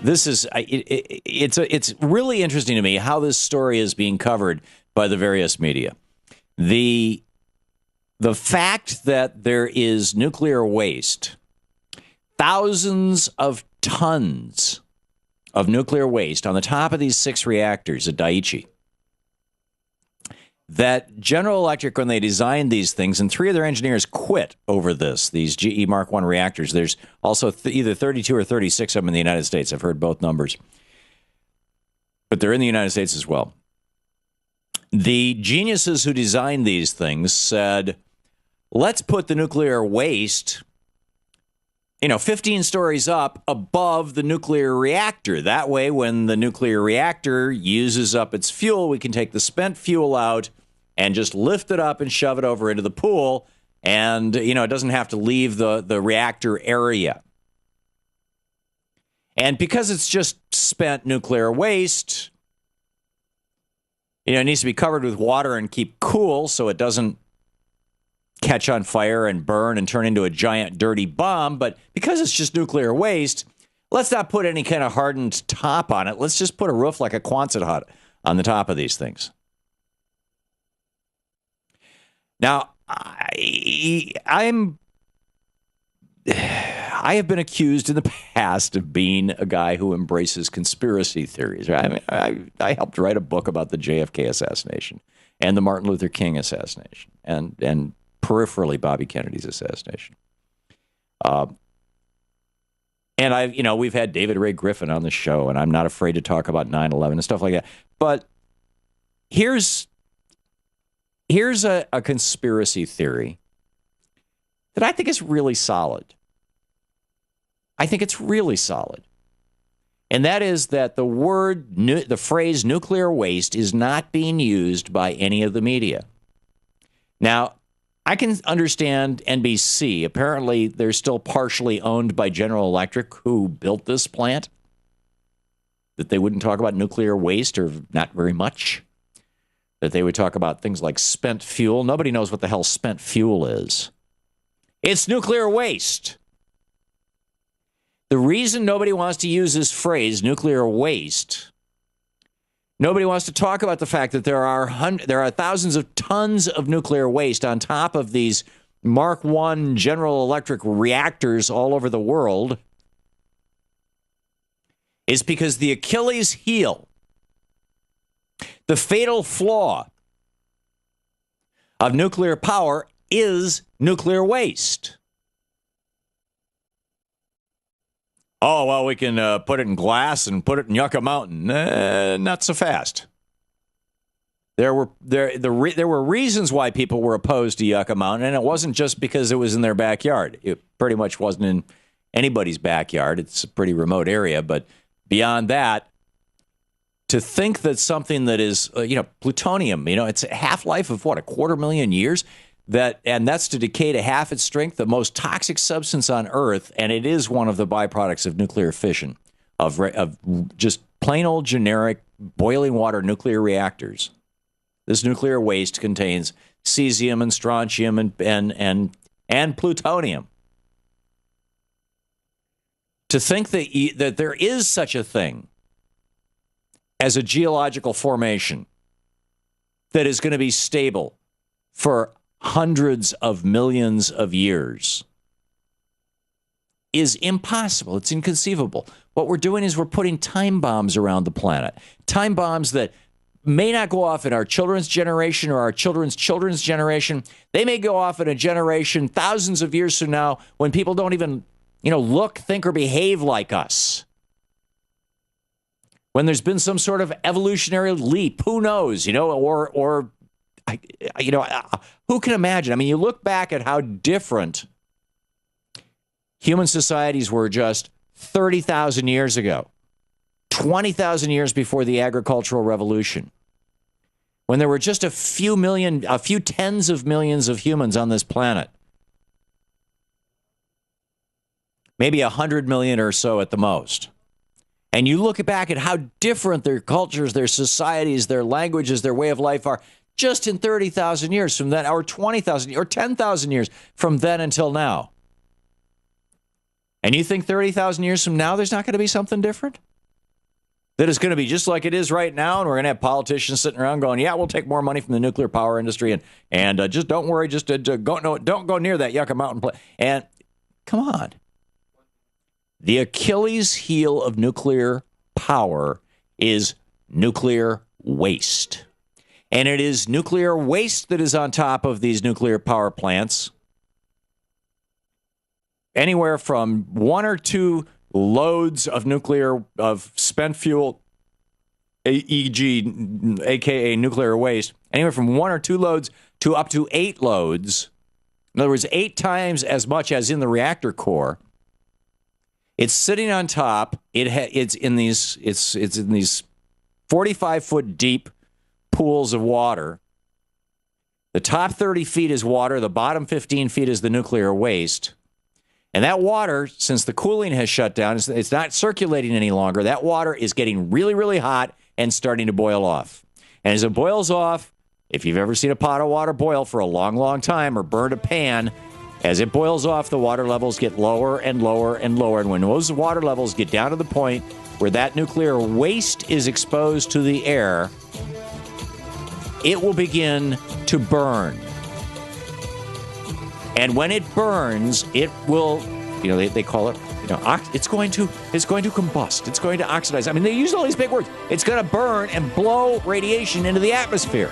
it's really interesting to me how this story is being covered by the various media. The fact that there is nuclear waste, thousands of tons of nuclear waste on the top of these 6 reactors at Daiichi, that General Electric, when they designed these things, and 3 of their engineers quit over this, these GE Mark I reactors. There's also either 32 or 36 of them in the United States. I've heard both numbers. But they're in the United States as well. The geniuses who designed these things said, let's put the nuclear waste, 15 stories up above the nuclear reactor. That way, when the nuclear reactor uses up its fuel, we can take the spent fuel out and just lift it up and shove it over into the pool. And, it doesn't have to leave the reactor area. And because it's just spent nuclear waste, it needs to be covered with water and keep cool so it doesn't catch on fire and burn and turn into a giant dirty bomb. But because it's just nuclear waste, let's not put any kind of hardened top on it. Let's just put a roof like a Quonset hut on the top of these things. Now, I have been accused in the past of being a guy who embraces conspiracy theories. I helped write a book about the JFK assassination and the Martin Luther King assassination and peripherally Bobby Kennedy's assassination. And we've had David Ray Griffin on the show, and I'm not afraid to talk about 9/11 and stuff like that. But here's a conspiracy theory that I think is really solid. I think it's really solid. And that is that the phrase nuclear waste is not being used by any of the media. Now, I can understand NBC. Apparently, they're still partially owned by General Electric, who built this plant, that they wouldn't talk about nuclear waste, or not very much. That they would talk about things like spent fuel. Nobody knows what the hell spent fuel is. It's nuclear waste. The reason nobody wants to use this phrase, nuclear waste, nobody wants to talk about the fact that there are thousands of tons of nuclear waste on top of these Mark I General Electric reactors all over the world, is because the Achilles heel, the fatal flaw of nuclear power, is nuclear waste. Oh, well, we can put it in glass and put it in Yucca Mountain. Not so fast. There were reasons why people were opposed to Yucca Mountain, and it wasn't just because it was in their backyard. It pretty much wasn't in anybody's backyard. It's a pretty remote area, but beyond that, to think that something that is, plutonium, it's a half-life of, 250,000 years? And that's to decay to half its strength, the most toxic substance on Earth, and it is one of the byproducts of nuclear fission, of just plain old generic boiling water nuclear reactors. This nuclear waste contains cesium and strontium and plutonium. To think that there is such a thing as a geological formation that is going to be stable for hundreds of millions of years is impossible. It's inconceivable. What we're doing is we're putting time bombs around the planet. Time bombs that may not go off in our children's generation or our children's children's generation. They may go off in a generation thousands of years from now when people don't even, look, think, or behave like us. When there's been some sort of evolutionary leap, who knows, or who can imagine? I mean, you look back at how different human societies were just 30,000 years ago, 20,000 years before the agricultural revolution, when there were just a few tens of millions of humans on this planet, maybe 100 million or so at the most. And you look back at how different their cultures, their societies, their languages, their way of life are just in 30,000 years from then, or 20,000 or 10,000 years from then until now. And you think 30,000 years from now, there's not going to be something different? that is going to be just like it is right now, and we're going to have politicians sitting around going, yeah, we'll take more money from the nuclear power industry, and just don't worry, just don't go near that Yucca Mountain place. And come on. The Achilles heel of nuclear power is nuclear waste. And it is nuclear waste that is on top of these nuclear power plants. Anywhere from 1 or 2 loads of spent fuel, e.g., aka nuclear waste, anywhere from 1 or 2 loads to up to 8 loads. In other words, 8 times as much as in the reactor core. It's sitting on top. It's in these 45-foot deep pools of water. The top 30 feet is water. The bottom 15 feet is the nuclear waste. And that water, since the cooling has shut down, it's not circulating any longer. That water is getting really, really hot and starting to boil off. And as it boils off, if you've ever seen a pot of water boil for a long, long time or burned a pan, as it boils off, the water levels get lower and lower and lower. And when those water levels get down to the point where that nuclear waste is exposed to the air, it will begin to burn. And when it burns, it will, they call it, it's going to combust. It's going to oxidize. I mean, they use all these big words. It's going to burn and blow radiation into the atmosphere.